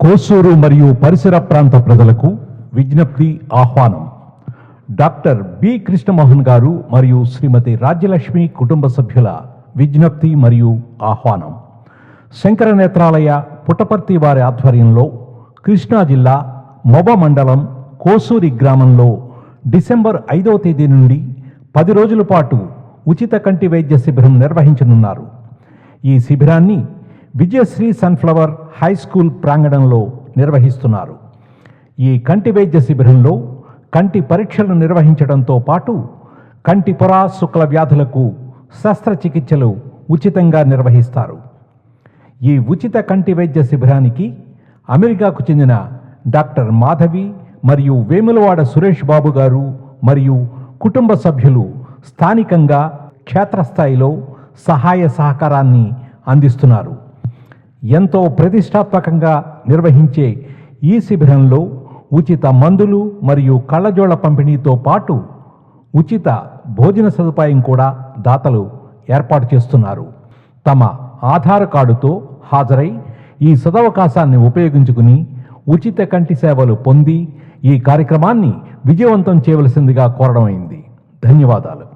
కోసూరు మరియు పరిసర ప్రాంత ప్రజలకు విజ్ఞప్తి ఆహ్వానం. డాక్టర్ బి కృష్ణమోహన్ గారు మరియు శ్రీమతి రాజ్యలక్ష్మి కుటుంబ సభ్యుల విజ్ఞప్తి మరియు ఆహ్వానం. శంకర నేత్రాలయ పుట్టపర్తి వారి ఆధ్వర్యంలో కృష్ణా జిల్లా మొబ మండలం కోసూరి గ్రామంలో డిసెంబర్ 5వ తేదీ నుండి 10 రోజుల పాటు ఉచిత కంటి వైద్య శిబిరం నిర్వహించనున్నారు. ఈ శిబిరాన్ని విజయశ్రీ సన్ఫ్లవర్ హై స్కూల్ ప్రాంగణంలో నిర్వహిస్తున్నారు. ఈ కంటి వైద్య శిబిరంలో కంటి పరీక్షలు నిర్వహించడంతో పాటు కంటి పొర శుక్ల వ్యాధులకు శస్త్రచికిత్సలు ఉచితంగా నిర్వహిస్తారు. ఈ ఉచిత కంటి వైద్య శిబిరానికి అమెరికాకు చెందిన డాక్టర్ మాధవి మరియు వేములవాడ సురేష్ బాబు గారు మరియు కుటుంబ సభ్యులు స్థానికంగా క్షేత్రస్థాయిలో సహాయ సహకారాన్ని అందిస్తున్నారు. ఎంతో ప్రతిష్టాత్మకంగా నిర్వహించే ఈ శిబిరంలో ఉచిత మందులు మరియు కళ్ళజోళ్ల పంపిణీతో పాటు ఉచిత భోజన సదుపాయం కూడా దాతలు ఏర్పాటు చేస్తున్నారు. తమ ఆధార్ కార్డుతో హాజరై ఈ సదవకాశాన్ని ఉపయోగించుకుని ఉచిత కంటి సేవలు పొంది ఈ కార్యక్రమాన్ని విజయవంతం చేయవలసిందిగా కోరడమైంది. ధన్యవాదాలు.